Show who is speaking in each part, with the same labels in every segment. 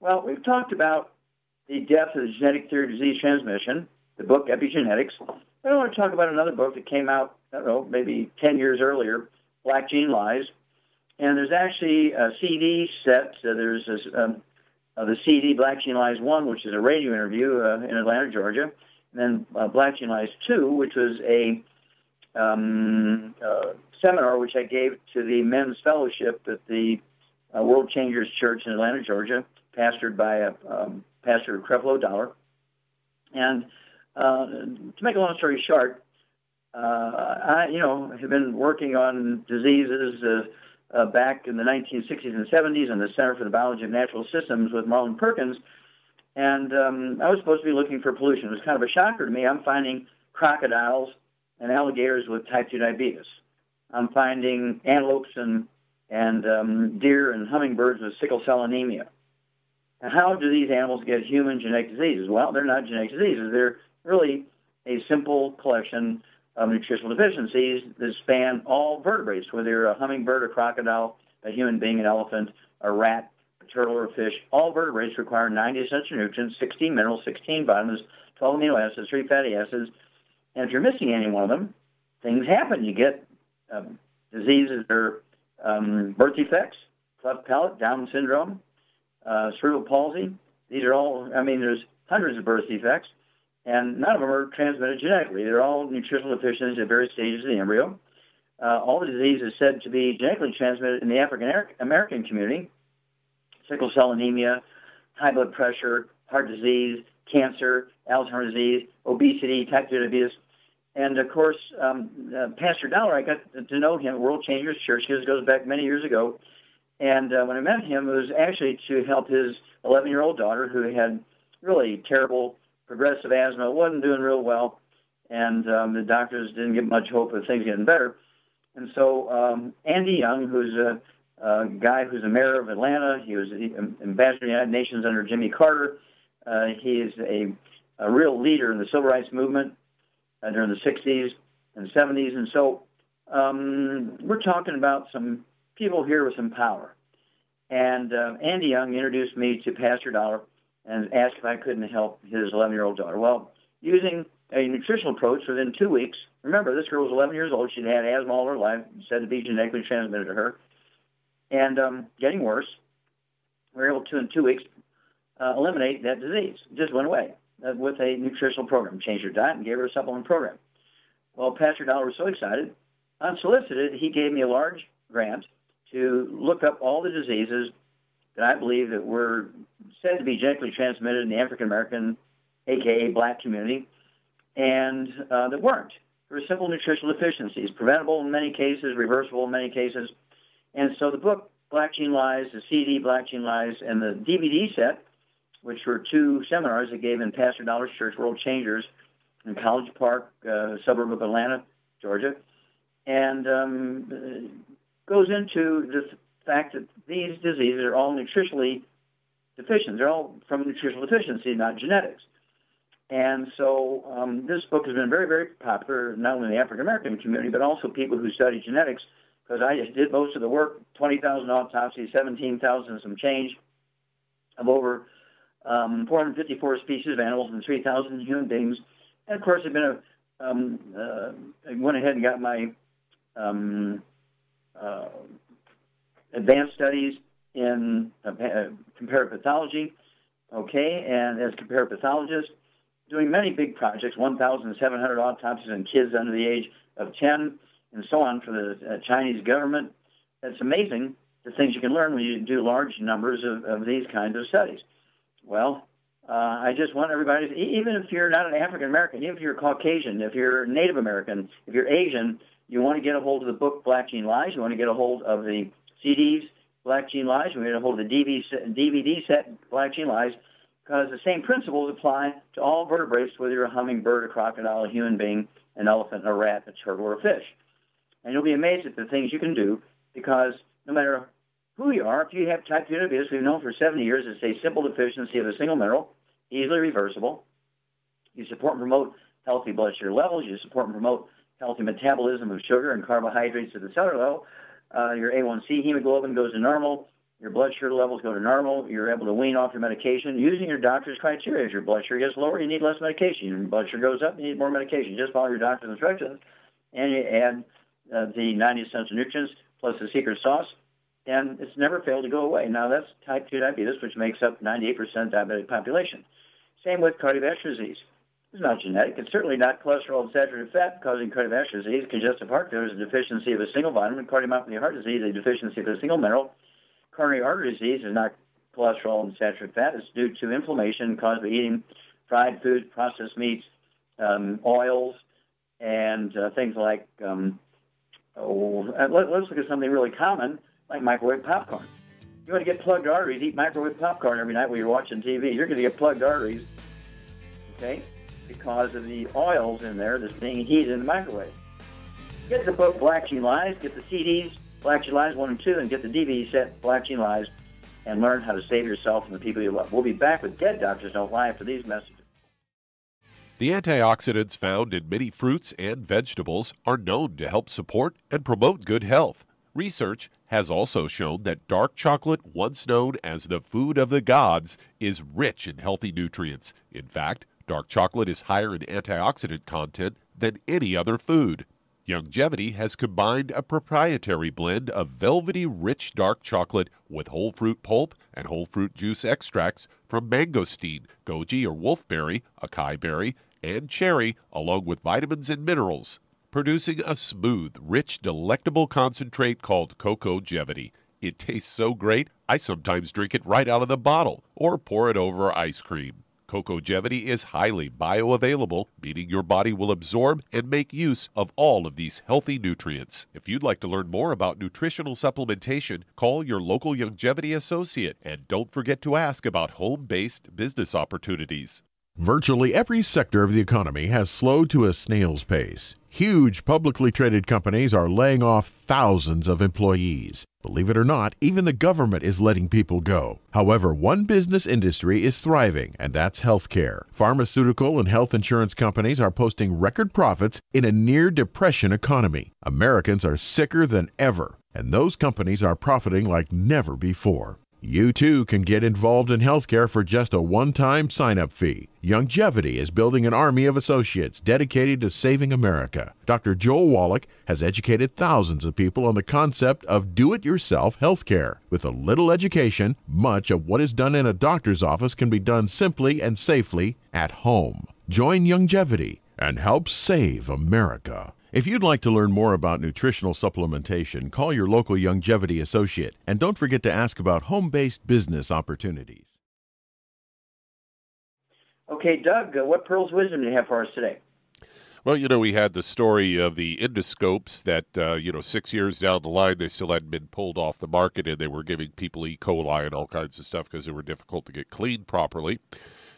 Speaker 1: Well, we've talked about the depth of the genetic theory of disease transmission, the book Epigenetics. But I want to talk about another book that came out, I don't know, maybe 10 years earlier, Black Gene Lies. And there's actually a CD set. There's this, the CD Black Gene Lies 1, which is a radio interview in Atlanta, Georgia. And then Black Gene Lies 2, which was a seminar which I gave to the men's fellowship at the World Changers Church in Atlanta, Georgia, pastored by Pastor Creflo Dollar. And to make a long story short, I have been working on diseases back in the 1960s and 70s in the Center for the Biology of Natural Systems with Marlon Perkins. And I was supposed to be looking for pollution. It was kind of a shocker to me. I'm finding crocodiles and alligators with type 2 diabetes. I'm finding antelopes and deer and hummingbirds with sickle cell anemia. And how do these animals get human genetic diseases? Well, they're not genetic diseases. They're really a simple collection of nutritional deficiencies that span all vertebrates, whether you're a hummingbird, a crocodile, a human being, an elephant, a rat, a turtle, or a fish. All vertebrates require 90 essential nutrients, 16 minerals, 16 vitamins, 12 amino acids, 3 fatty acids. And if you're missing any one of them, things happen. You get diseases that are birth defects, cleft palate, Down syndrome, cerebral palsy. These are all, there's hundreds of birth defects, and none of them are transmitted genetically. They're all nutritional deficiencies at various stages of the embryo. All the diseases said to be genetically transmitted in the African American community: sickle cell anemia, high blood pressure, heart disease, cancer, Alzheimer's disease, obesity, type 2 diabetes. And, of course, Pastor Dollar, I got to know him at World Changers Church. This goes back many years ago. And when I met him, it was actually to help his 11-year-old daughter, who had really terrible progressive asthma, wasn't doing real well, and the doctors didn't give much hope of things getting better. And so Andy Young, who's a guy who's the mayor of Atlanta, he was the ambassador to the United Nations under Jimmy Carter. He is a real leader in the civil rights movement during the 60s and 70s. And so we're talking about some people here with some power. And Andy Young introduced me to Pastor Dollar and asked if I couldn't help his 11-year-old daughter. Well, using a nutritional approach within 2 weeks, remember, this girl was 11 years old. She'd had asthma all her life, said to be genetically transmitted to her, and getting worse. We were able to, in 2 weeks, eliminate that disease. It just went away with a nutritional program. Changed her diet and gave her a supplement program. Well, Pastor Dollar was so excited. Unsolicited, he gave me a large grant to look up all the diseases that I believe that were said to be genetically transmitted in the African American, a.k.a. black community, and that weren't. There were simple nutritional deficiencies, preventable in many cases, reversible in many cases. And so the book, Black Gene Lies, the CD, Black Gene Lies, and the DVD set, which were 2 seminars I gave in Pastor Dollar's Church, World Changers, in College Park, suburb of Atlanta, Georgia, and goes into the fact that these diseases are all nutritionally deficient. They're all from nutritional deficiency, not genetics. And so this book has been very, very popular, not only in the African-American community, but also people who study genetics, because I just did most of the work, 20,000 autopsies, 17,000 some change, of over 454 species of animals and 3,000 human beings. And, of course, I've been I went ahead and got my advanced studies in comparative pathology, okay, and as comparative pathologist, doing many big projects, 1,700 autopsies on kids under the age of 10, and so on for the Chinese government. It's amazing the things you can learn when you do large numbers of these kinds of studies. Well, I just want everybody, even if you're not an African-American, even if you're Caucasian, if you're Native American, if you're Asian, you want to get a hold of the book Black Gene Lies, you want to get a hold of the CDs, Black Gene Lies, you want to get a hold of the DVD set, Black Gene Lies, because the same principles apply to all vertebrates, whether you're a hummingbird, a crocodile, a human being, an elephant, a rat, a turtle, or a fish. And you'll be amazed at the things you can do, because no matter who you are, if you have type 2 diabetes, we've known for 70 years it's a simple deficiency of a single mineral, easily reversible. You support and promote healthy blood sugar levels. You support and promote healthy metabolism of sugar and carbohydrates at the cellular level. Your A1C hemoglobin goes to normal. your blood sugar levels go to normal, you're able to wean off your medication using your doctor's criteria. As your blood sugar gets lower, you need less medication. Your blood sugar goes up, you need more medication. Just follow your doctor's instructions, and you add the 90 essential nutrients plus the secret sauce, and it's never failed to go away. Now, that's type 2 diabetes, which makes up 98% diabetic population. Same with cardiovascular disease. It's not genetic. It's certainly not cholesterol and saturated fat causing cardiovascular disease. Congestive heart failure is a deficiency of a single vitamin. Cardiomyopathy heart disease is a deficiency of a single mineral. Coronary artery disease is not cholesterol and saturated fat. It's due to inflammation caused by eating fried foods, processed meats, oils, and things like, let's look at something really common, like microwave popcorn. You want to get plugged arteries, eat microwave popcorn every night when you're watching TV. You're going to get plugged arteries, okay, because of the oils in there that's being heated in the microwave. Get the book Black Gene Lies, get the CDs, Black Gene Lies 1 and 2, and get the DVD set, Black Gene Lies, and learn how to save yourself and the people you love. We'll be back with Dead Doctors Don't Lie after these messages.
Speaker 2: The antioxidants found in many fruits and vegetables are known to help support and promote good health. Research has also shown that dark chocolate, once known as the food of the gods, is rich in healthy nutrients. In fact, dark chocolate is higher in antioxidant content than any other food. Youngevity has combined a proprietary blend of velvety rich dark chocolate with whole fruit pulp and whole fruit juice extracts from mangosteen, goji or wolfberry, acai berry, and cherry, along with vitamins and minerals, producing a smooth, rich, delectable concentrate called Cocogevity. It tastes so great, I sometimes drink it right out of the bottle or pour it over ice cream. Cocogevity is highly bioavailable, meaning your body will absorb and make use of all of these healthy nutrients. If you'd like to learn more about nutritional supplementation, call your local Youngevity associate, and don't forget to ask about home-based business opportunities.
Speaker 3: Virtually every sector of the economy has slowed to a snail's pace. Huge publicly traded companies are laying off thousands of employees. Believe it or not, even the government is letting people go. However, one business industry is thriving, and that's healthcare. Pharmaceutical and health insurance companies are posting record profits in a near-depression economy. Americans are sicker than ever, and those companies are profiting like never before. You too can get involved in healthcare for just a one-time sign-up fee. Youngevity is building an army of associates dedicated to saving America. Dr. Joel Wallach has educated thousands of people on the concept of do-it-yourself healthcare. With a little education, much of what is done in a doctor's office can be done simply and safely at home. Join Youngevity and help save America. If you'd like to learn more about nutritional supplementation, call your local Youngevity associate, and don't forget to ask about home-based business opportunities.
Speaker 1: Okay, Doug, what pearls of wisdom do you have for us today?
Speaker 2: Well, we had the story of the endoscopes that, 6 years down the line, they still hadn't been pulled off the market, and they were giving people E. coli and all kinds of stuff because they were difficult to get cleaned properly.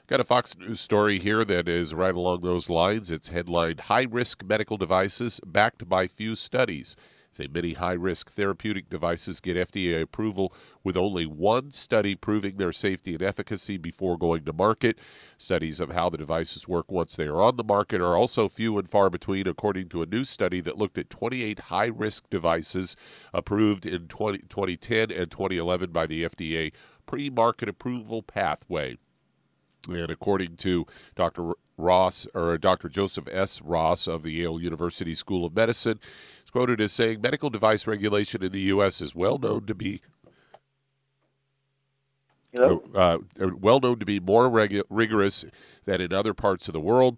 Speaker 2: Got a Fox News story here that is right along those lines. It's headlined, High-Risk Medical Devices Backed by Few Studies. Say many high-risk therapeutic devices get FDA approval with only one study proving their safety and efficacy before going to market. Studies of how the devices work once they are on the market are also few and far between, according to a new study that looked at 28 high-risk devices approved in 2010 and 2011 by the FDA pre-market approval pathway. And according to Dr. Joseph S. Ross of the Yale University School of Medicine, he's quoted as saying, medical device regulation in the U.S. is well known to be more rigorous than in other parts of the world,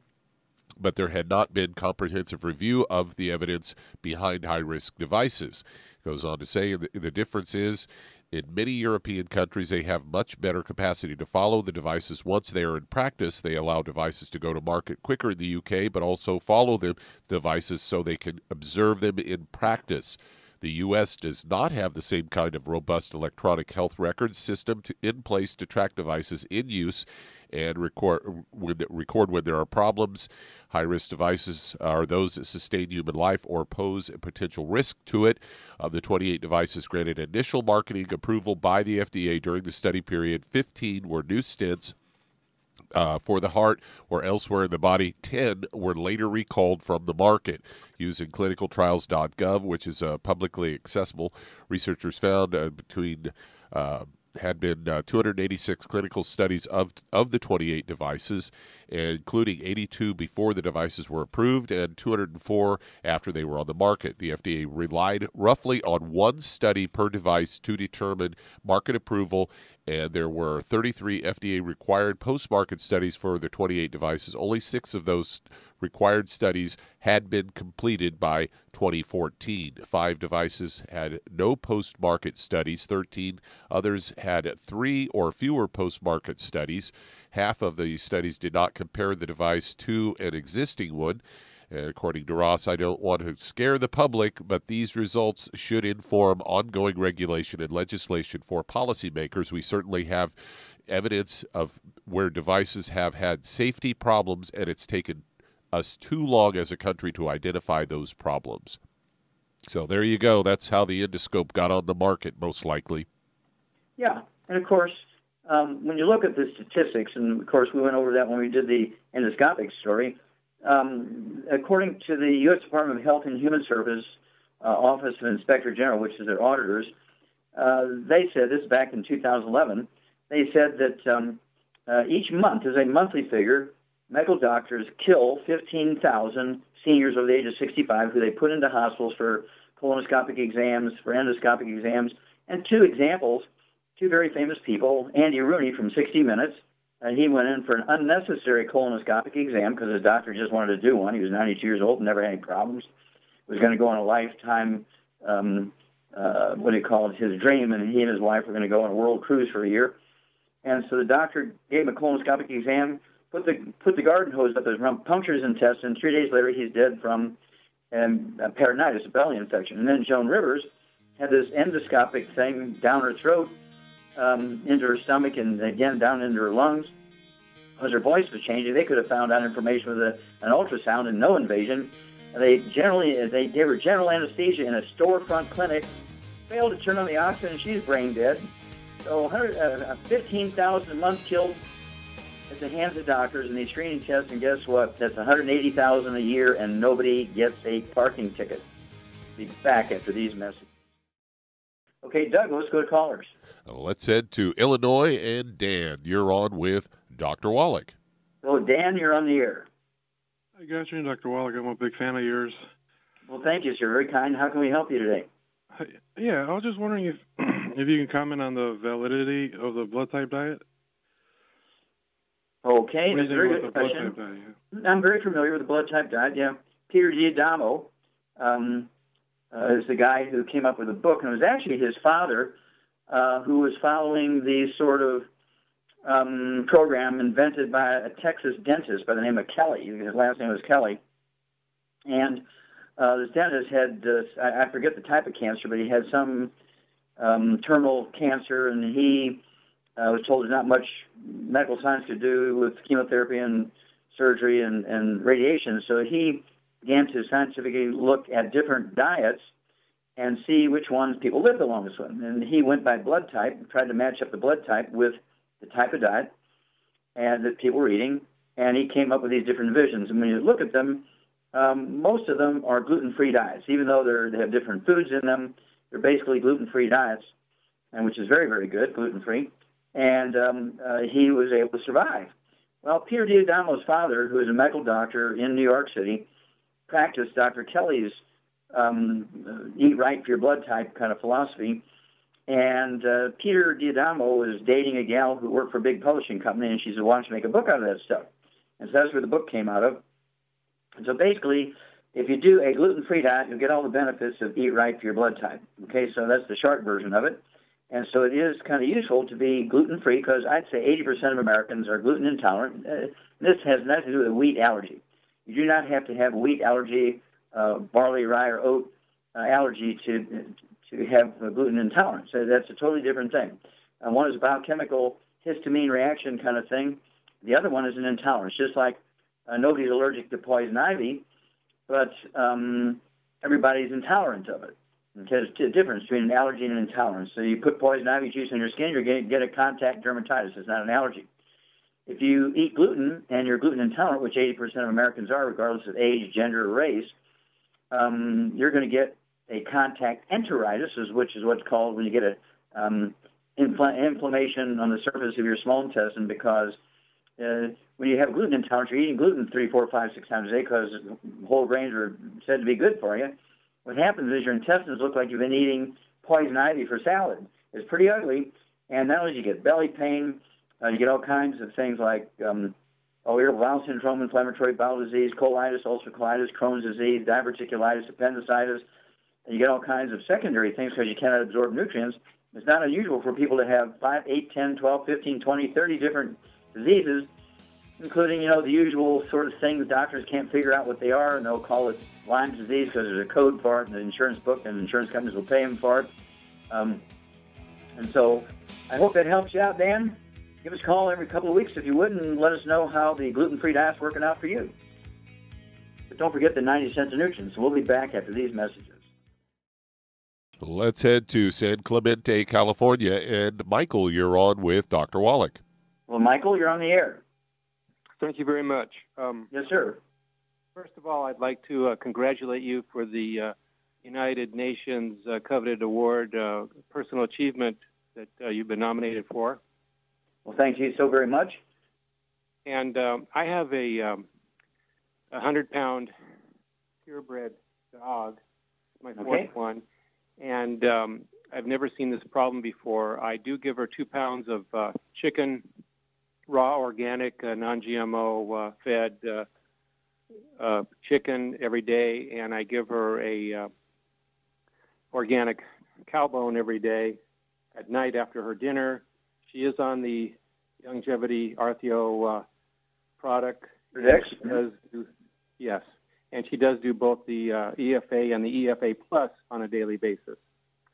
Speaker 2: but there had not been comprehensive review of the evidence behind high-risk devices. He goes on to say the difference is, in many European countries, they have much better capacity to follow the devices once they are in practice. They allow devices to go to market quicker in the UK, but also follow the devices so they can observe them in practice. The U.S. does not have the same kind of robust electronic health records system in place to track devices in use and record when there are problems. High-risk devices are those that sustain human life or pose a potential risk to it. Of the 28 devices granted initial marketing approval by the FDA during the study period, 15 were new stents for the heart or elsewhere in the body. 10 were later recalled from the market. Using clinicaltrials.gov, which is publicly accessible, researchers found between Had been 286 clinical studies of the 28 devices, including 82 before the devices were approved and 204 after they were on the market. The FDA relied roughly on one study per device to determine market approval, and there were 33 FDA-required post-market studies for the 28 devices. Only 6 of those required studies had been completed by 2014. 5 devices had no post-market studies. 13 others had 3 or fewer post-market studies. Half of the studies did not compare the device to an existing one. And according to Ross, I don't want to scare the public, but these results should inform ongoing regulation and legislation for policymakers. We certainly have evidence of where devices have had safety problems, and it's taken us too long as a country to identify those problems. So there you go. That's how the endoscope got on the market, most likely.
Speaker 1: Yeah, and of course, when you look at the statistics, and of course we went over that when we did the endoscopic story, according to the U.S. Department of Health and Human Services Office of Inspector General, which is their auditors, they said, this is back in 2011, they said that each month, as a monthly figure, medical doctors kill 15,000 seniors over the age of 65 who they put into hospitals for colonoscopic exams, for endoscopic exams. And 2 examples, 2 very famous people, Andy Rooney from 60 Minutes, he went in for an unnecessary colonoscopic exam because his doctor just wanted to do one. He was 92 years old and never had any problems. Was going to go on a lifetime, his dream, and he and his wife were going to go on a world cruise for a year. And so the doctor gave him a colonoscopic exam, put the garden hose up his rump, punctured his intestine. 3 days later, he's dead from peritonitis, a belly infection. And then Joan Rivers had this endoscopic thing down her throat, into her stomach, and again down into her lungs. Because her voice was changing, they could have found out information with an ultrasound and no invasion. They gave her general anesthesia in a storefront clinic, failed to turn on the oxygen, and she's brain dead. So 15,000 a month killed at the hands of doctors in these screening tests, and guess what? That's 180,000 a year, and nobody gets a parking ticket. Be back after these messages. Okay, Doug, let's go to callers.
Speaker 2: Let's head to Illinois, and Dan, you're on with Dr. Wallach.
Speaker 1: So, Dan, you're on the air.
Speaker 4: I got you, Dr. Wallach. I'm a big fan of yours.
Speaker 1: Well, thank you, sir. Very kind. How can we help you today?
Speaker 4: Yeah, I was just wondering if you can comment on the validity of the blood type diet.
Speaker 1: Okay, that's a very good question. Diet, yeah. I'm very familiar with the blood type diet, yeah. Peter D'Adamo is the guy who came up with the book, and it was actually his father who was following the sort of program invented by a Texas dentist by the name of Kelly. His last name was Kelly. And this dentist had, I forget the type of cancer, but he had some terminal cancer, and he was told there's not much medical science to do with chemotherapy and surgery and radiation. So he began to scientifically look at different diets and see which ones people lived the longest with. And he went by blood type and tried to match up the blood type with the type of diet and that people were eating, and he came up with these different divisions. And when you look at them, most of them are gluten-free diets. Even though they have different foods in them, they're basically gluten-free diets, and which is very, very good, gluten-free. And he was able to survive. Well, Peter D'Adamo's father, who is a medical doctor in New York City, practiced Dr. Kelly's eat right for your blood type kind of philosophy. And Peter D'Adamo was dating a gal who worked for a big publishing company, and she said, why don't you make a book out of that stuff? And so that's where the book came out of. And so basically, if you do a gluten-free diet, you'll get all the benefits of eat right for your blood type. Okay, so that's the short version of it. And so it is kind of useful to be gluten-free because I'd say 80% of Americans are gluten intolerant. This has nothing to do with a wheat allergy. You do not have to have a wheat allergy, barley, rye, or oat allergy to have a gluten intolerance. So that's a totally different thing. One is a biochemical histamine reaction kind of thing. The other one is an intolerance, just like nobody's allergic to poison ivy, but everybody's intolerant of it. There's a difference between an allergy and an intolerance. So you put poison ivy juice on your skin, you're going to get a contact dermatitis. It's not an allergy. If you eat gluten and you're gluten intolerant, which 80% of Americans are, regardless of age, gender, or race, you're going to get a contact enteritis, which is what's called when you get inflammation on the surface of your small intestine, because when you have gluten intolerance, you're eating gluten 3, 4, 5, 6 times a day because whole grains are said to be good for you. What happens is your intestines look like you've been eating poison ivy for salad. It's pretty ugly, and not only do you get belly pain, you get all kinds of things like irritable bowel syndrome, inflammatory bowel disease, colitis, ulcerative colitis, Crohn's disease, diverticulitis, appendicitis. And you get all kinds of secondary things because you cannot absorb nutrients. It's not unusual for people to have 5, 8, 10, 12, 15, 20, 30 different diseases, including, the usual sort of things doctors can't figure out what they are, and they'll call it Lyme disease because there's a code for it in the insurance book, and insurance companies will pay them for it. And so I hope that helps you out, Dan. Give us a call every couple of weeks if you would, and let us know how the gluten-free diet's working out for you. But don't forget the 90 cents of nutrients. We'll be back after these messages.
Speaker 2: Let's head to San Clemente, California. And Michael, you're on with Dr. Wallach.
Speaker 1: Well, Michael, you're on the air.
Speaker 5: Thank you very much.
Speaker 1: Yes, sir.
Speaker 5: First of all, I'd like to congratulate you for the United Nations coveted award, personal achievement that you've been nominated for.
Speaker 1: Well, thank you so very much.
Speaker 5: And I have a 100-pound purebred dog, my fourth one, and I've never seen this problem before. I do give her 2 pounds of chicken, raw, organic, non-GMO fed chicken every day, and I give her a organic cow bone every day. At night after her dinner, she is on the Longevity Artheo product. Yes, and she does do both the EFA and the EFA Plus on a daily basis.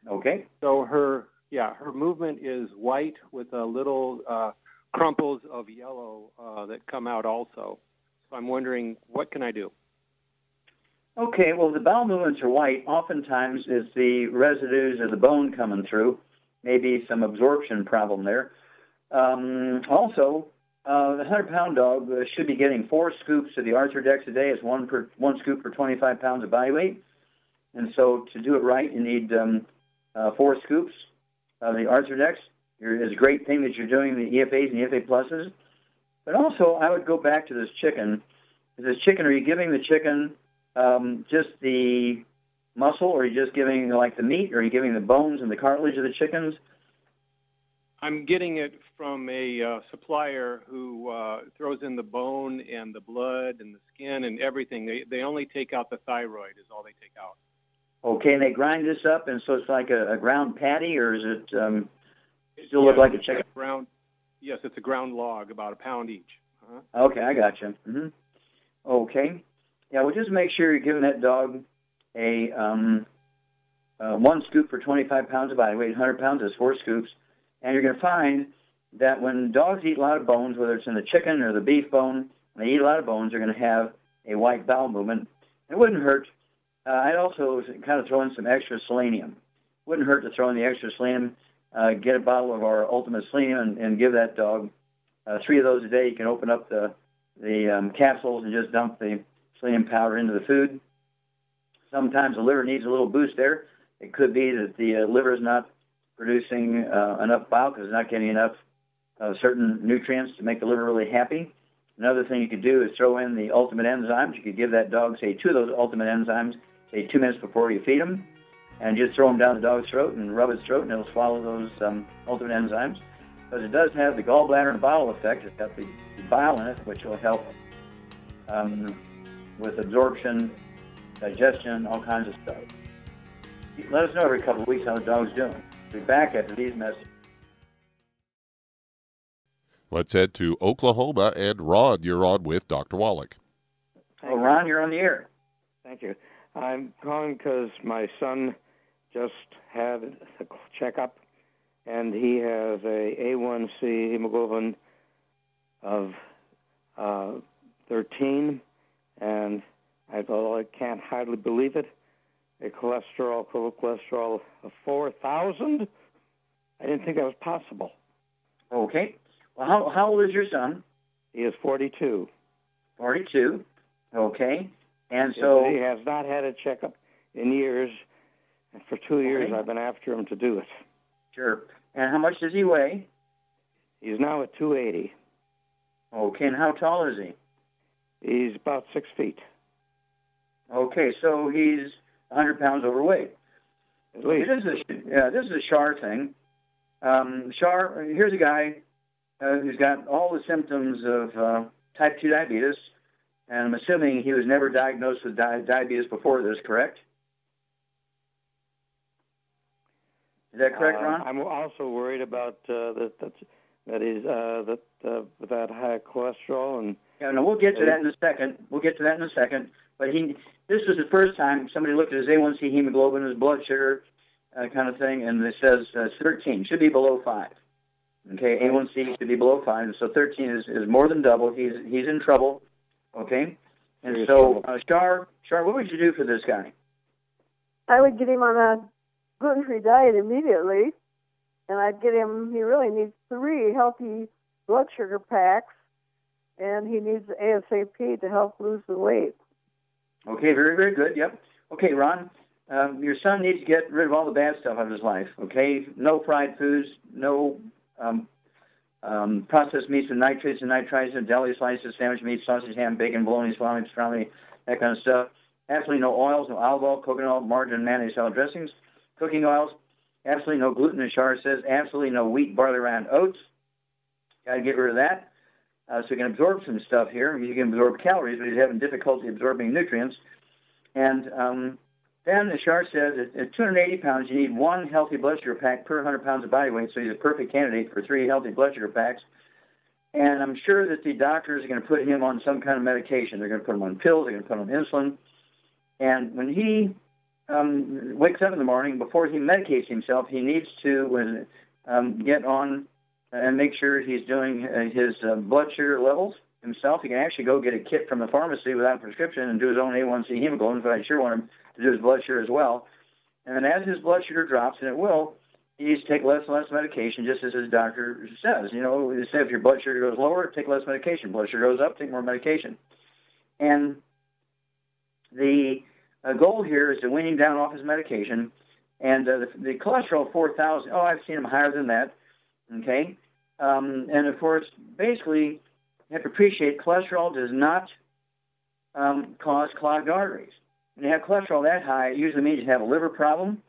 Speaker 1: Okay.
Speaker 5: So her movement is white with a little crumples of yellow that come out also. So I'm wondering, what can I do?
Speaker 1: Okay, well, the bowel movements are white. Oftentimes it's the residues of the bone coming through, maybe some absorption problem there. Also, the 100-pound dog should be getting 4 scoops of the Arthrodex a day. It's one scoop per 25 pounds of body weight. And so to do it right, you need 4 scoops of the Arthrodex. It's a great thing that you're doing the EFAs and EFA pluses. But also, I would go back to this chicken. Are you giving the chicken just the muscle, or are you just giving like the meat, or are you giving the bones and the cartilage of the chickens?
Speaker 5: I'm getting it from a supplier who throws in the bone and the blood and the skin and everything. They only take out the thyroid is all they take out.
Speaker 1: Okay, and they grind this up, and so it's like a ground patty, or is it still look like a chicken?
Speaker 5: Yes, it's a ground log, about 1 pound each.
Speaker 1: Okay, I got you. Mm-hmm. Okay. Yeah, well, just make sure you're giving that dog a 1 scoop for 25 pounds of body weight. 100 pounds is 4 scoops. And you're going to find that when dogs eat a lot of bones, whether it's in the chicken or the beef bone, when they eat a lot of bones, they're going to have a white bowel movement. It wouldn't hurt. I'd also kind of throw in some extra selenium. Wouldn't hurt to throw in the extra selenium. Get a bottle of our Ultimate Selenium and give that dog 3 of those a day. You can open up the capsules and just dump the selenium powder into the food. Sometimes the liver needs a little boost there. It could be that the liver is not producing enough bile because it's not getting enough certain nutrients to make the liver really happy. Another thing you could do is throw in the ultimate enzymes. You could give that dog, say, 2 of those ultimate enzymes, say 2 minutes before you feed them, and just throw them down the dog's throat and rub its throat, and it'll swallow those ultimate enzymes. Because it does have the gallbladder and bile effect. It's got the bile in it, which will help with absorption, digestion, all kinds of stuff. Let us know every couple of weeks how the dog's doing. We'll be back after these messages.
Speaker 2: Let's head to Oklahoma, and Ron, you're on with Dr. Wallach.
Speaker 1: Oh, Ron, you're on the air.
Speaker 6: Thank you. I'm calling because my son just had a checkup, and he has a A1C hemoglobin of 13, and I can't hardly believe it. A total cholesterol of 4,000. I didn't think that was possible.
Speaker 1: Okay. Well, how old is your son?
Speaker 6: He is 42.
Speaker 1: 42. Okay. And so
Speaker 6: he has not had a checkup in years. And for 2 years, I've been after him to do it.
Speaker 1: Sure. And how much does he weigh?
Speaker 6: He's now at 280.
Speaker 1: Okay, and how tall is he?
Speaker 6: He's about 6 feet.
Speaker 1: Okay, so he's 100 pounds overweight.
Speaker 6: At least.
Speaker 1: This is a Shar thing. Shar, here's a guy who's got all the symptoms of type 2 diabetes, and I'm assuming he was never diagnosed with diabetes before this, correct? Is that correct, Ron?
Speaker 6: I'm also worried about that with that high cholesterol and.
Speaker 1: Yeah, no, we'll get to that in a second. But this was the first time somebody looked at his A1C hemoglobin, his blood sugar, kind of thing, and it says 13 should be below 5. Okay, A1C should be below 5, and so 13 is more than double. He's in trouble. Okay, and so Shar, what would you do for this guy?
Speaker 7: I would get him on a gluten-free diet immediately, and I'd get him. He really needs 3 healthy blood sugar packs, and he needs ASAP to help lose the weight.
Speaker 1: Okay, very, very good. Yep. Okay, Ron, your son needs to get rid of all the bad stuff out of his life. Okay, no fried foods, no processed meats with nitrates and nitrites, and deli slices, sandwich meat, sausage, ham, bacon, bologna, salami, that kind of stuff. Absolutely no oils, no olive oil, coconut oil, margarine, mayonnaise, salad dressings, cooking oils. Absolutely no gluten, as Shar says. Absolutely no wheat, barley, rye, and oats. Got to get rid of that. So he can absorb some stuff here. He can absorb calories, but he's having difficulty absorbing nutrients. And then, as Shar says, at 280 pounds, you need 1 healthy blood sugar pack per 100 pounds of body weight, so he's a perfect candidate for 3 healthy blood sugar packs. And I'm sure that the doctors are going to put him on some kind of medication. They're going to put him on pills. They're going to put him on insulin. And when he wakes up in the morning, before he medicates himself, he needs to get on and make sure he's doing his blood sugar levels himself. He can actually go get a kit from the pharmacy without a prescription and do his own A1C hemoglobin, but I sure want him to do his blood sugar as well. And then as his blood sugar drops, and it will, he needs to take less and less medication, just as his doctor says. You know, they say if your blood sugar goes lower, take less medication. Blood sugar goes up, take more medication. And the goal here is to wean him down off his medication. And the cholesterol 4,000, I've seen him higher than that. Okay? And, of course, basically, you have to appreciate cholesterol does not cause clogged arteries. When you have cholesterol that high, it usually means you have a liver problem.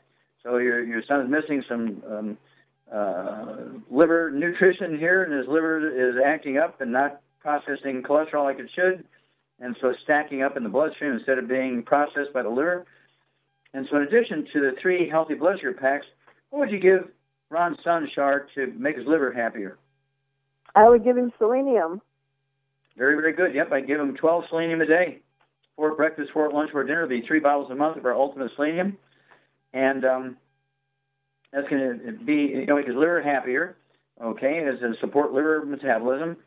Speaker 1: So your son is missing some liver nutrition here, and his liver is acting up and not processing cholesterol like it should. And so it's stacking up in the bloodstream instead of being processed by the liver. And so in addition to the 3 healthy blood sugar packs, what would you give Ron's son, Shar, to make his liver happier?
Speaker 7: I would give him selenium.
Speaker 1: Very, very good. Yep, I'd give him 12 selenium a day. 4 at breakfast, 4 at lunch, 4 at dinner. It'd be 3 bottles a month of our ultimate selenium. And that's going to be, make his liver happier, okay, as a support liver metabolism.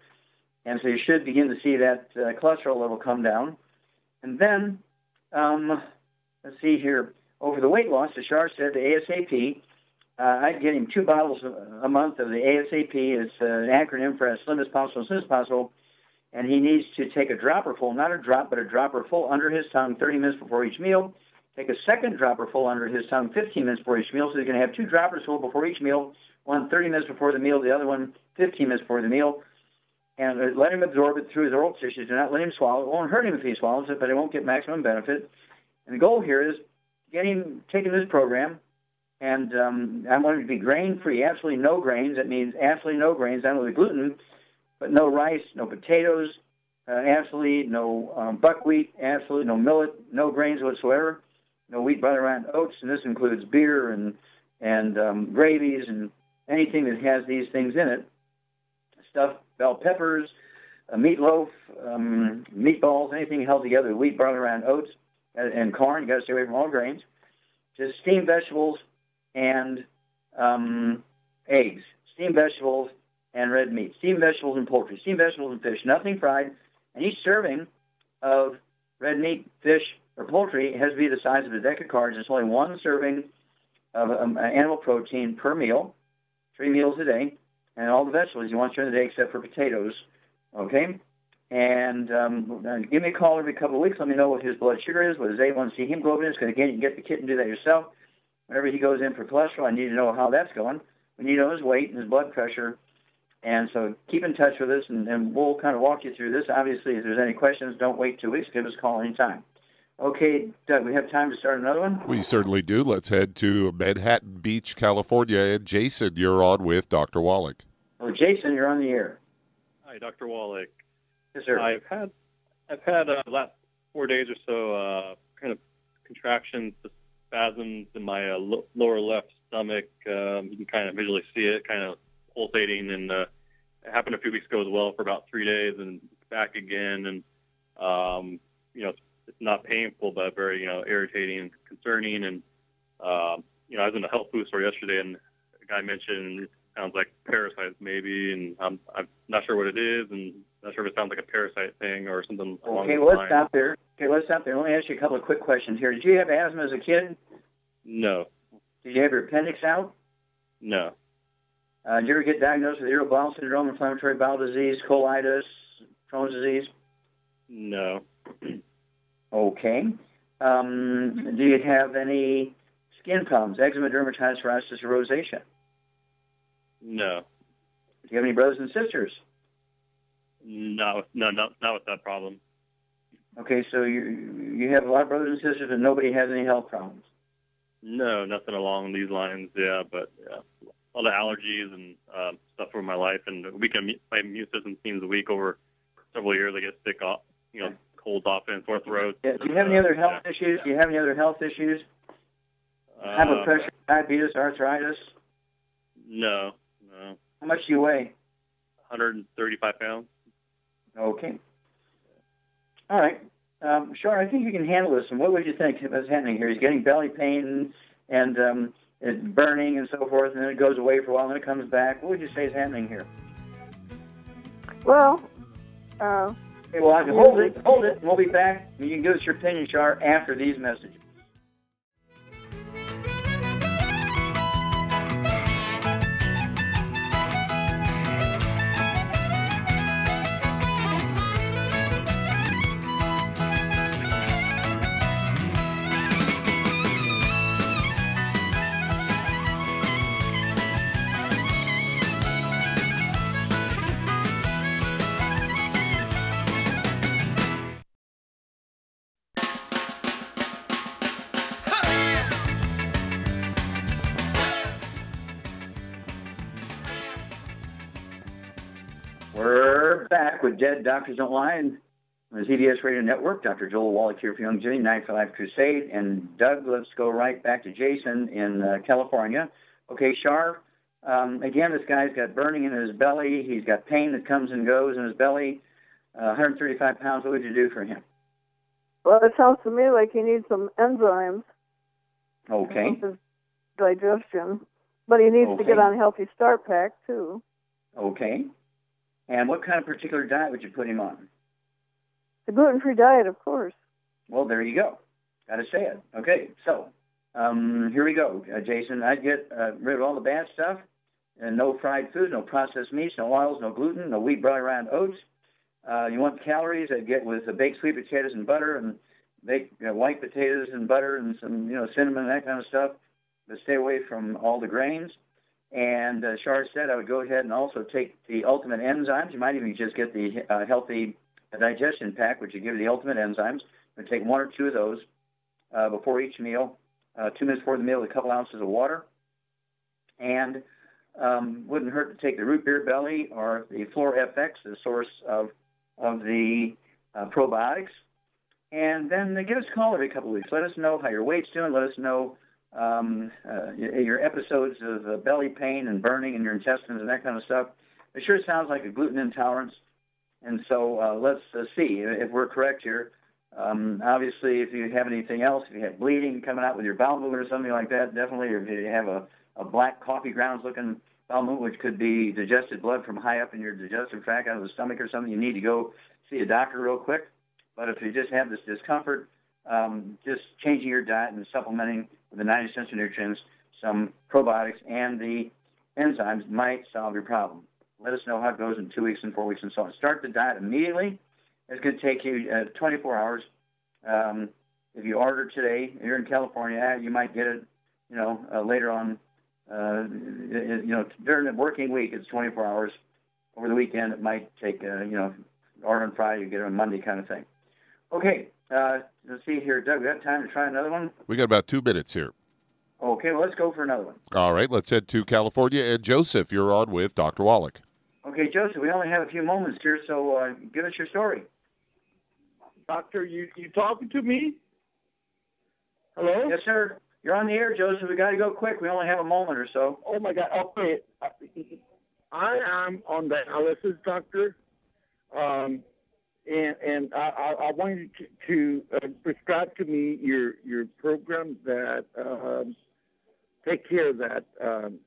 Speaker 1: And so you should begin to see that cholesterol level come down. And then, let's see here, over the weight loss, as Shar said, the ASAP, I'd get him 2 bottles a month of the ASAP. It's an acronym for as slim as possible, and he needs to take a dropper full, not a drop, but a dropper full under his tongue 30 minutes before each meal. Take a second dropper full under his tongue 15 minutes before each meal, so he's going to have 2 droppers full before each meal, one 30 minutes before the meal, the other one 15 minutes before the meal. And let him absorb it through his oral tissues. Do not let him swallow. It won't hurt him if he swallows it, but it won't get maximum benefit. And the goal here is taking this program, and I want it to be grain-free, absolutely no grains. That means absolutely no grains, not only gluten, but no rice, no potatoes, absolutely no buckwheat, absolutely no millet, no grains whatsoever, no wheat, barley, rye, and oats. And this includes beer and gravies and anything that has these things in it. Stuffed bell peppers, meatloaf, meatballs, anything held together, wheat, barley, rye, and oats, and corn. You got to stay away from all grains. Just steamed vegetables and eggs. Steamed vegetables and red meat. Steamed vegetables and poultry. Steamed vegetables and fish. Nothing fried. And each serving of red meat, fish, or poultry has to be the size of a deck of cards. It's only 1 serving of animal protein per meal, 3 meals a day, and all the vegetables you want during the day except for potatoes. Okay? And give me a call every couple of weeks. Let me know what his blood sugar is, what his A1C hemoglobin is, because, again, you can get the kit and do that yourself. Whenever he goes in for cholesterol, I need to know how that's going. We need to know his weight and his blood pressure. And so keep in touch with us, and we'll kind of walk you through this. Obviously, if there's any questions, don't wait 2 weeks. Give us a call anytime. Okay, Doug, we have time to start another one?
Speaker 2: We certainly do. Let's head to Manhattan Beach, California. And Jason, you're on with Dr. Wallach.
Speaker 1: Oh, Jason, you're on the air.
Speaker 8: Hi, Dr. Wallach.
Speaker 1: Yes, sir.
Speaker 8: I've had last 4 days or so kind of contractions, spasms in my lower left stomach. You can kind of visually see it, kind of pulsating, and it happened a few weeks ago as well for about 3 days, and back again. And it's not painful, but very irritating and concerning. And I was in a health food store yesterday, and a guy mentioned it sounds like parasites maybe, and I'm not sure what it is, and not sure if it sounds like a parasite thing or something.
Speaker 1: Okay, well, let's stop there. Let me ask you a couple of quick questions here. Did you have asthma as a kid?
Speaker 8: No.
Speaker 1: Did you have your appendix out?
Speaker 8: No.
Speaker 1: Did you ever get diagnosed with irritable bowel syndrome, inflammatory bowel disease, colitis, Crohn's disease?
Speaker 8: No.
Speaker 1: Okay. Do you have any skin problems, eczema, dermatitis, psoriasis, or rosacea?
Speaker 8: No.
Speaker 1: Do you have any brothers and sisters?
Speaker 8: No, not with that problem.
Speaker 1: Okay, so you have a lot of brothers and sisters, and nobody has any health problems?
Speaker 8: No, nothing along these lines. Yeah, but a lot of allergies and stuff for my life, and my immune system seems weak over several years. I get sick, colds often, sore throat.
Speaker 1: Yeah. Do you have any other health issues? Do you have any other health issues? High blood pressure, diabetes, arthritis?
Speaker 8: No.
Speaker 1: How much do you weigh?
Speaker 8: 135 pounds.
Speaker 1: Okay. All right. Sure, I think you can handle this. And what would you think is happening here? He's getting belly pain and it's burning and so forth, and then it goes away for a while, and then it comes back. What would you say is happening here?
Speaker 7: Well,
Speaker 1: okay, well, I can hold it, and we'll be back. You can give us your opinion, Char, after these messages. We're back with Dead Doctors Don't Lie on the ZBS Radio Network. Dr. Joel Wallach here for Young Jimmy, 9 for Life Crusade. And Doug, let's go right back to Jason in California. Okay, Shar, again, this guy's got burning in his belly. He's got pain that comes and goes in his belly. 135 pounds, what would you do for him?
Speaker 7: Well, it sounds to me like he needs some enzymes.
Speaker 1: Okay.
Speaker 7: His digestion. But he needs to get on Healthy Start Pack, too.
Speaker 1: Okay. And what kind of particular diet would you put him on?
Speaker 7: The gluten-free diet, of course.
Speaker 1: Well, there you go. Got to say it. Okay, so here we go, Jason. I'd get rid of all the bad stuff, and no fried food, no processed meats, no oils, no gluten, no wheat, barley, rye, and oats. You want calories? I'd get with the baked sweet potatoes and butter, and baked white potatoes and butter, and some cinnamon and that kind of stuff. But stay away from all the grains. And Shar said I would go ahead and also take the ultimate enzymes. You might even just get the healthy digestion pack, which would give you the ultimate enzymes. I'd take 1 or 2 of those before each meal, 2 minutes before the meal with a couple ounces of water. And wouldn't hurt to take the root beer belly or the Flora FX, the source of the probiotics. And then give us a call every couple of weeks. Let us know how your weight's doing. Let us know your episodes of belly pain and burning in your intestines and that kind of stuff. It sure sounds like a gluten intolerance. And so let's see if we're correct here. Obviously, if you have anything else, if you have bleeding coming out with your bowel movement or something like that, definitely. Or if you have a black coffee grounds-looking bowel movement, which could be digested blood from high up in your digestive tract out of the stomach or something, you need to go see a doctor real quick. But if you just have this discomfort, just changing your diet and supplementing with the 90 essential nutrients, some probiotics, and the enzymes might solve your problem. Let us know how it goes in 2 weeks and 4 weeks and so on. Start the diet immediately. It's going to take you 24 hours. If you order today, you're in California, you might get it, later on during the working week, it's 24 hours. Over the weekend, it might take, order on Friday, you get it on Monday kind of thing. Okay, let's see here. Doug, we got time to try another one?
Speaker 2: We got about 2 minutes here.
Speaker 1: Okay, well, let's go for another one.
Speaker 2: All right, let's head to California. And Joseph, you're on with Dr. Wallach.
Speaker 1: Okay, Joseph, we only have a few moments here, so give us your story.
Speaker 9: Doctor, you talking to me? Hello?
Speaker 1: Yes, sir. You're on the air, Joseph. We got to go quick. We only have a moment or so.
Speaker 9: Oh, my God. Okay. I am on dialysis, doctor, and I wanted to prescribe to me your program that take care of that. I'm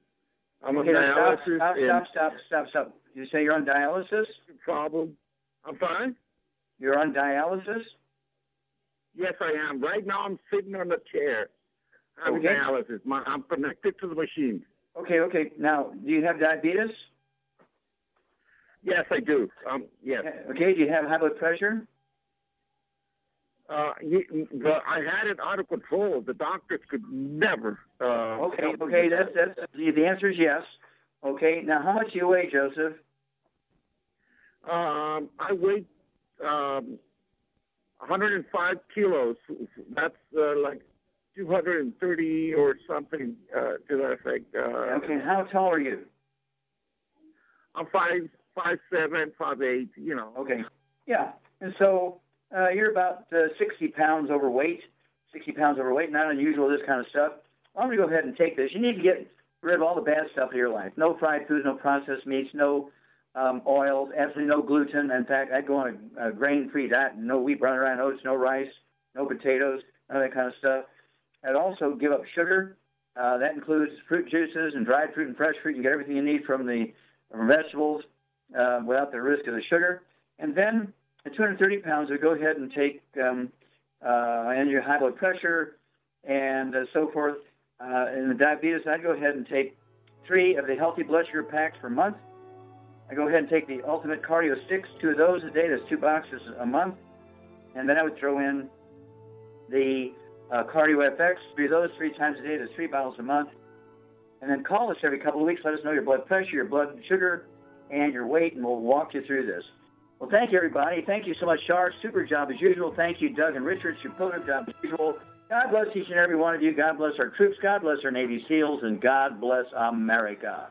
Speaker 9: on dialysis.
Speaker 1: Stop. You say you're on dialysis?
Speaker 9: Problem. I'm fine.
Speaker 1: You're on dialysis?
Speaker 9: Yes, I am. Right now, I'm sitting on a chair. I'm on dialysis. I'm connected to the machine.
Speaker 1: Okay. Now, do you have diabetes?
Speaker 9: Yes, I do. Yes.
Speaker 1: Okay. Do you have high blood pressure?
Speaker 9: I had it out of control. The doctors could never.
Speaker 1: Okay. That's the answer is yes. Okay. Now, how much do you weigh, Joseph?
Speaker 9: I weigh 105 kilos. That's like 230 or something to that effect.
Speaker 1: Okay. How tall are you?
Speaker 9: I'm 5'7", 5'8",
Speaker 1: Okay. Yeah. And so you're about 60 pounds overweight. 60 pounds overweight, not unusual, this kind of stuff. I'm going to go ahead and take this. You need to get rid of all the bad stuff in your life. No fried foods, no processed meats, no oils, absolutely no gluten. In fact, I'd go on a grain-free diet. No wheat, brown rye, oats, no rice, no potatoes, none of that kind of stuff. I'd also give up sugar. That includes fruit juices and dried fruit and fresh fruit. You get everything you need from vegetables without the risk of the sugar. And then at 230 pounds, we go ahead and take and your high blood pressure and so forth. In the diabetes, I'd go ahead and take 3 of the healthy blood sugar packs per month. I go ahead and take the Ultimate Cardio Sticks, 2 of those a day. That's 2 boxes a month. And then I would throw in the Cardio FX, 3 of those 3 times a day. That's 3 bottles a month. And then call us every couple of weeks. Let us know your blood pressure, your blood sugar, and your weight, and we'll walk you through this. Well, thank you, everybody. Thank you so much, Char. Super job as usual. Thank you, Doug and Richard. Superlative job as usual. God bless each and every one of you. God bless our troops. God bless our Navy SEALs. And God bless America.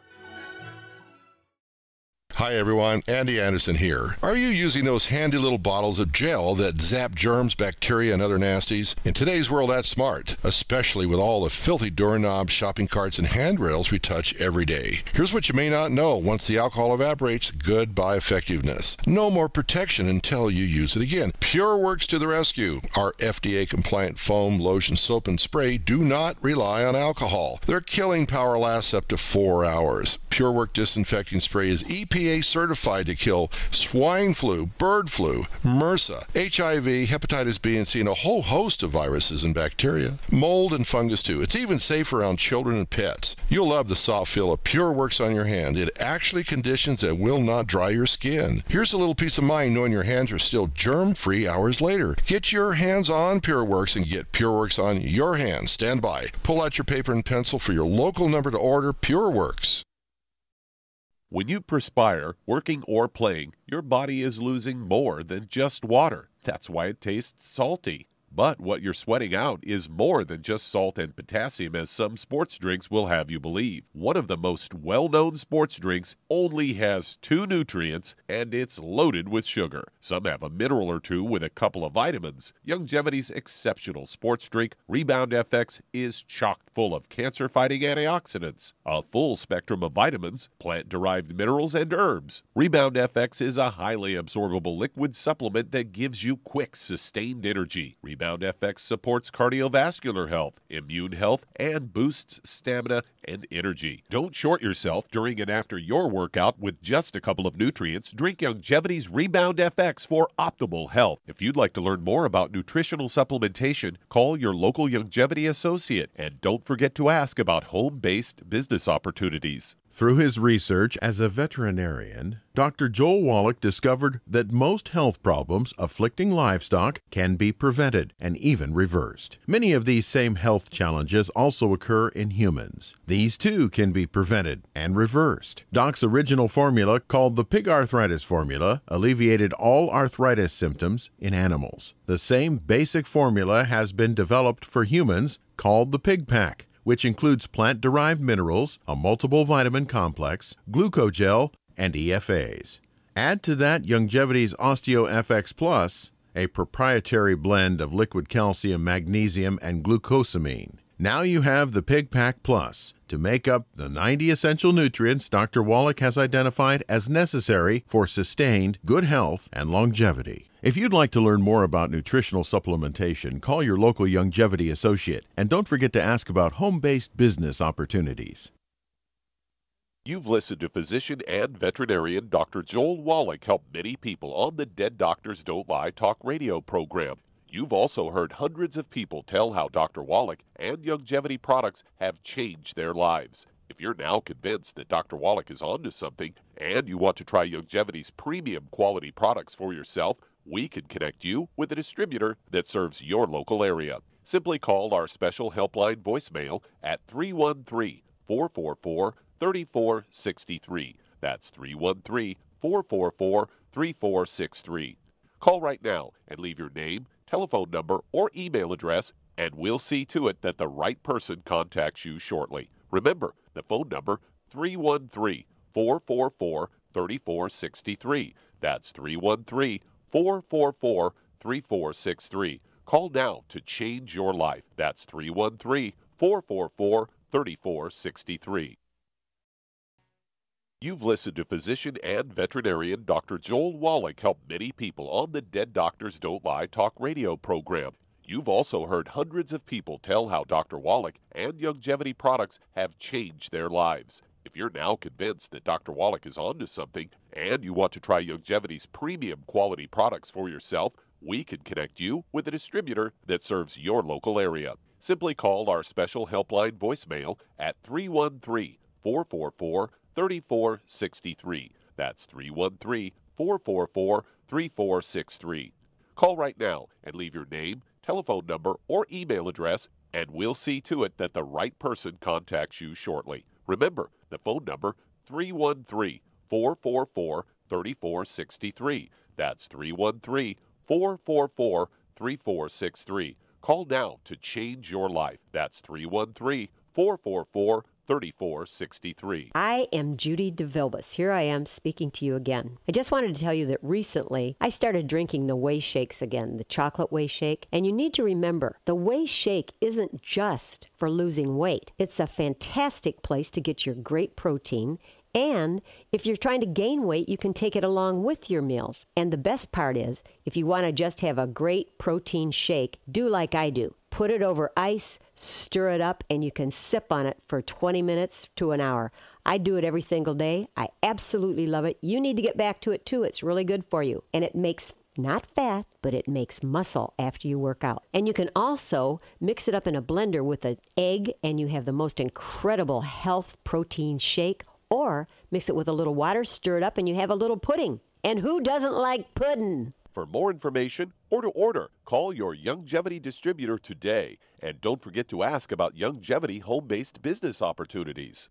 Speaker 3: Hi everyone, Andy Anderson here. Are you using those handy little bottles of gel that zap germs, bacteria, and other nasties? In today's world, that's smart, especially with all the filthy doorknobs, shopping carts, and handrails we touch every day. Here's what you may not know. Once the alcohol evaporates, goodbye effectiveness. No more protection until you use it again. PureWorks to the rescue. Our FDA-compliant foam, lotion, soap, and spray do not rely on alcohol. Their killing power lasts up to 4 hours. PureWorks disinfecting spray is EPA certified to kill swine flu, bird flu, MRSA, HIV, hepatitis B and C, and a whole host of viruses and bacteria. Mold and fungus too. It's even safe around children and pets. You'll love the soft feel of PureWorks on your hand. It actually conditions and will not dry your skin. Here's a little peace of mind knowing your hands are still germ-free hours later. Get your hands on PureWorks and get PureWorks on your hands. Stand by. Pull out your paper and pencil for your local number to order PureWorks.
Speaker 2: When you perspire, working or playing, your body is losing more than just water. That's why it tastes salty. But what you're sweating out is more than just salt and potassium, as some sports drinks will have you believe. One of the most well-known sports drinks only has 2 nutrients, and it's loaded with sugar. Some have a mineral or 2 with a couple of vitamins. Longevity's exceptional sports drink, Rebound FX, is chock full of cancer-fighting antioxidants, a full spectrum of vitamins, plant-derived minerals, and herbs. Rebound FX is a highly absorbable liquid supplement that gives you quick, sustained energy. Rebound FX supports cardiovascular health, immune health, and boosts stamina and energy. Don't short yourself during and after your workout with just a couple of nutrients. Drink Longevity's Rebound FX for optimal health. If you'd like to learn more about nutritional supplementation, call your local Longevity associate, and don't forget to ask about home-based business opportunities.
Speaker 3: Through his research as a veterinarian, Dr. Joel Wallach discovered that most health problems afflicting livestock can be prevented and even reversed. Many of these same health challenges also occur in humans. These too can be prevented and reversed. Doc's original formula, called the pig arthritis formula, alleviated all arthritis symptoms in animals. The same basic formula has been developed for humans, called the Pig Pack, which includes plant-derived minerals, a multiple vitamin complex, glucogel, and EFAs. Add to that Youngevity's OsteoFX Plus, a proprietary blend of liquid calcium, magnesium, and glucosamine. Now you have the Pig Pack Plus to make up the 90 essential nutrients Dr. Wallach has identified as necessary for sustained good health and longevity. If you'd like to learn more about nutritional supplementation, call your local Youngevity associate, and don't forget to ask about home-based business opportunities.
Speaker 2: You've listened to physician and veterinarian Dr. Joel Wallach help many people on the Dead Doctors Don't Lie talk radio program. You've also heard hundreds of people tell how Dr. Wallach and Youngevity products have changed their lives. If you're now convinced that Dr. Wallach is onto something and you want to try Youngevity's premium quality products for yourself, we can connect you with a distributor that serves your local area. Simply call our special helpline voicemail at 313-444-3463. That's 313-444-3463. Call right now and leave your name, telephone number, or email address, and we'll see to it that the right person contacts you shortly. Remember, the phone number, 313-444-3463. That's 313-444-3463. Call now to change your life. That's 313-444-3463. You've listened to physician and veterinarian Dr. Joel Wallach help many people on the Dead Doctors Don't Lie talk radio program. You've also heard hundreds of people tell how Dr. Wallach and Youngevity products have changed their lives. If you're now convinced that Dr. Wallach is onto something and you want to try Youngevity's premium quality products for yourself, we can connect you with a distributor that serves your local area. Simply call our special helpline voicemail at 313-444-3463. That's 313-444-3463. Call right now and leave your name, telephone number, or email address, and we'll see to it that the right person contacts you shortly. Remember, the phone number, 313-444-3463. That's 313-444-3463. Call now to change your life. That's 313-444-3463.
Speaker 10: I am Judy DeVilbus. Here I am speaking to you again. I just wanted to tell you that recently I started drinking the Whey Shakes again, the chocolate Whey Shake. And you need to remember, the Whey Shake isn't just for losing weight. It's a fantastic place to get your great protein. And if you're trying to gain weight, you can take it along with your meals. And the best part is, if you want to just have a great protein shake, do like I do. Put it over ice, stir it up, and you can sip on it for 20 minutes to an hour. I do it every single day. I absolutely love it. You need to get back to it too. It's really good for you. And it makes not fat, but it makes muscle after you work out. And you can also mix it up in a blender with an egg, and you have the most incredible health protein shake. Or mix it with a little water, stir it up, and you have a little pudding. And who doesn't like pudding?
Speaker 2: For more information or to order, call your Youngevity distributor today. And don't forget to ask about Youngevity home-based business opportunities.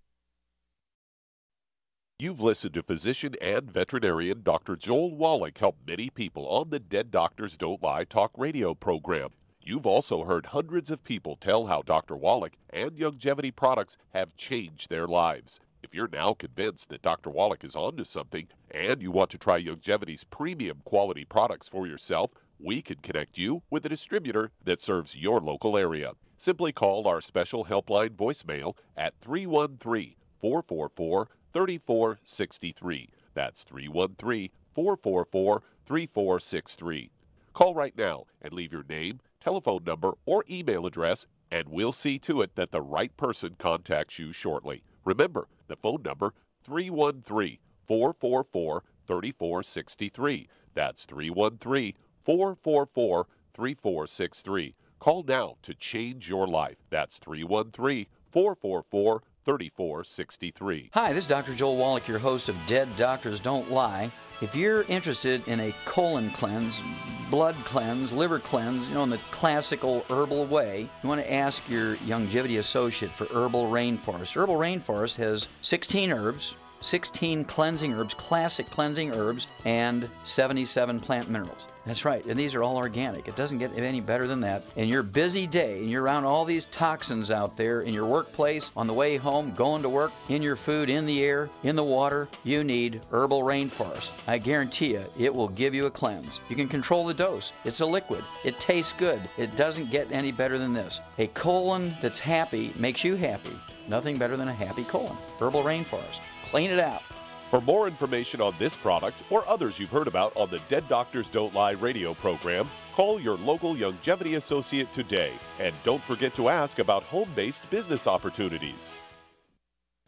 Speaker 2: You've listened to physician and veterinarian Dr. Joel Wallach help many people on the Dead Doctors Don't Lie talk radio program. You've also heard hundreds of people tell how Dr. Wallach and Youngevity products have changed their lives. If you're now convinced that Dr. Wallach is onto something and you want to try Youngevity's premium quality products for yourself, we can connect you with a distributor that serves your local area. Simply call our special helpline voicemail at 313-444-3463. That's 313-444-3463. Call right now and leave your name, telephone number, or email address, and we'll see to it that the right person contacts you shortly. Remember, the phone number, 313-444-3463. That's 313-444-3463. Call now to change your life. That's 313-444-3463. 3463.
Speaker 11: Hi, this is Dr. Joel Wallach, your host of Dead Doctors Don't Lie. If you're interested in a colon cleanse, blood cleanse, liver cleanse, in the classical herbal way, you want to ask your longevity associate for Herbal Rainforest. Herbal Rainforest has 16 herbs, 16 cleansing herbs, classic cleansing herbs, and 77 plant minerals. That's right, and these are all organic. It doesn't get any better than that. In your busy day, and you're around all these toxins out there in your workplace, on the way home, going to work, in your food, in the air, in the water, you need Herbal Rainforest. I guarantee you, it will give you a cleanse. You can control the dose. It's a liquid. It tastes good. It doesn't get any better than this. A colon that's happy makes you happy. Nothing better than a happy colon. Herbal Rainforest. Clean it out.
Speaker 2: For more information on this product or others you've heard about on the Dead Doctors Don't Lie radio program, call your local longevity associate today. And don't forget to ask about home-based business opportunities.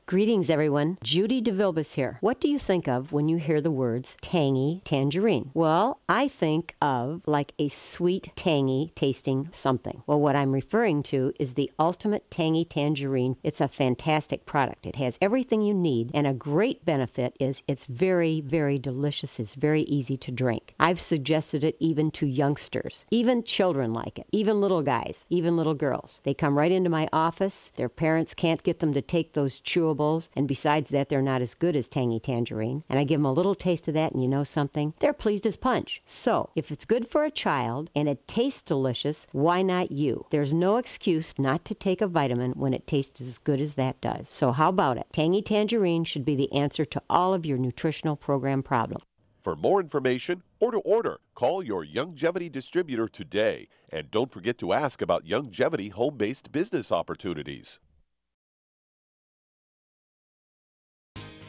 Speaker 10: Greetings, everyone. Judy DeVilbus here. What do you think of when you hear the words tangy tangerine? Well, I think of like a sweet, tangy tasting something. Well, what I'm referring to is the ultimate tangy tangerine. It's a fantastic product. It has everything you need, and a great benefit is it's very, very delicious. It's very easy to drink. I've suggested it even to youngsters. Even children like it. Even little guys. Even little girls. They come right into my office. Their parents can't get them to take those chewables. And besides that, they're not as good as tangy tangerine. And I give them a little taste of that, and you know something? They're pleased as punch. So, if it's good for a child and it tastes delicious, why not you? There's no excuse not to take a vitamin when it tastes as good as that does. So how about it? Tangy tangerine should be the answer to all of your nutritional program problems.
Speaker 2: For more information or to order, call your longevity distributor today. And don't forget to ask about longevity home-based business opportunities.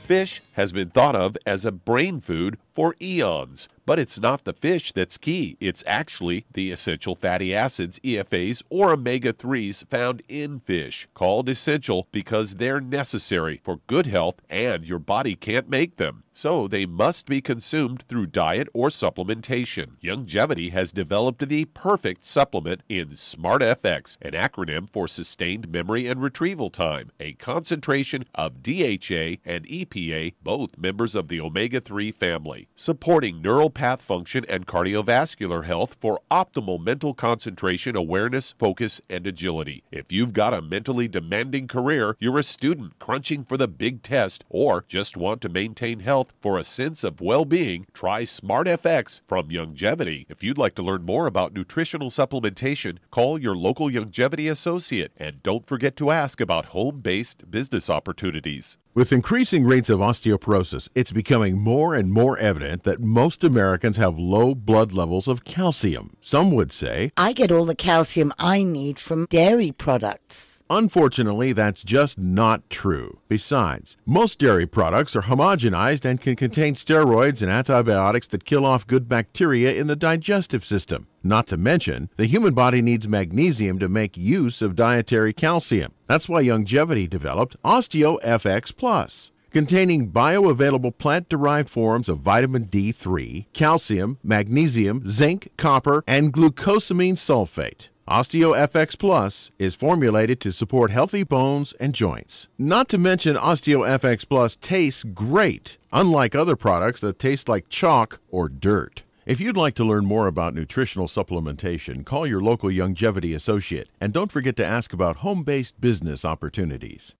Speaker 2: Fish has been thought of as a brain food for eons, but it's not the fish that's key. It's actually the essential fatty acids, EFAs, or omega-3s found in fish, called essential because they're necessary for good health and your body can't make them. So they must be consumed through diet or supplementation. Longevity has developed the perfect supplement in SmartFX, an acronym for Sustained Memory and Retrieval Time, a concentration of DHA and EPA, both members of the omega-3 family, supporting neural path function and cardiovascular health for optimal mental concentration, awareness, focus, and agility. If you've got a mentally demanding career, you're a student crunching for the big test, or just want to maintain health for a sense of well-being, try SmartFX from Longevity. If you'd like to learn more about nutritional supplementation, call your local longevity associate, and don't forget to ask about home-based business opportunities.
Speaker 3: With increasing rates of osteoporosis, it's becoming more and more evident that most Americans have low blood levels of calcium. Some would say,
Speaker 12: I get all the calcium I need from dairy products.
Speaker 3: Unfortunately, that's just not true. Besides, most dairy products are homogenized and can contain steroids and antibiotics that kill off good bacteria in the digestive system. Not to mention, the human body needs magnesium to make use of dietary calcium. That's why Longevity developed OsteoFX Plus, containing bioavailable plant-derived forms of vitamin D3, calcium, magnesium, zinc, copper, and glucosamine sulfate. OsteoFX Plus is formulated to support healthy bones and joints. Not to mention, OsteoFX Plus tastes great, unlike other products that taste like chalk or dirt. If you'd like to learn more about nutritional supplementation, call your local longevity associate, and don't forget to ask about home-based business opportunities.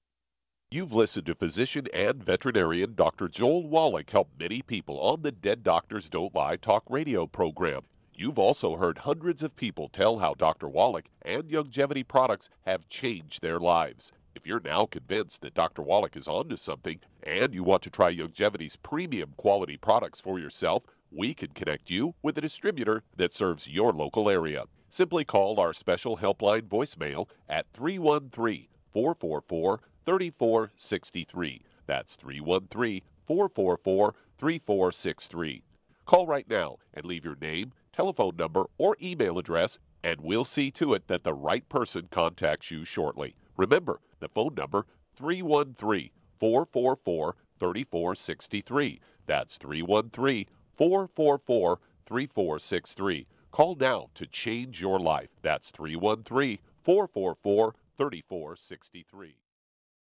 Speaker 2: You've listened to physician and veterinarian Dr. Joel Wallach help many people on the Dead Doctors Don't Lie talk radio program. You've also heard hundreds of people tell how Dr. Wallach and Longevity products have changed their lives. If you're now convinced that Dr. Wallach is onto something and you want to try Longevity's premium quality products for yourself, we can connect you with a distributor that serves your local area. Simply call our special helpline voicemail at 313-444-3463. That's 313-444-3463. Call right now and leave your name, telephone number, or email address, and we'll see to it that the right person contacts you shortly. Remember, the phone number, 313-444-3463. That's 313-444-3463. Call now to change your life. That's 313-444-3463.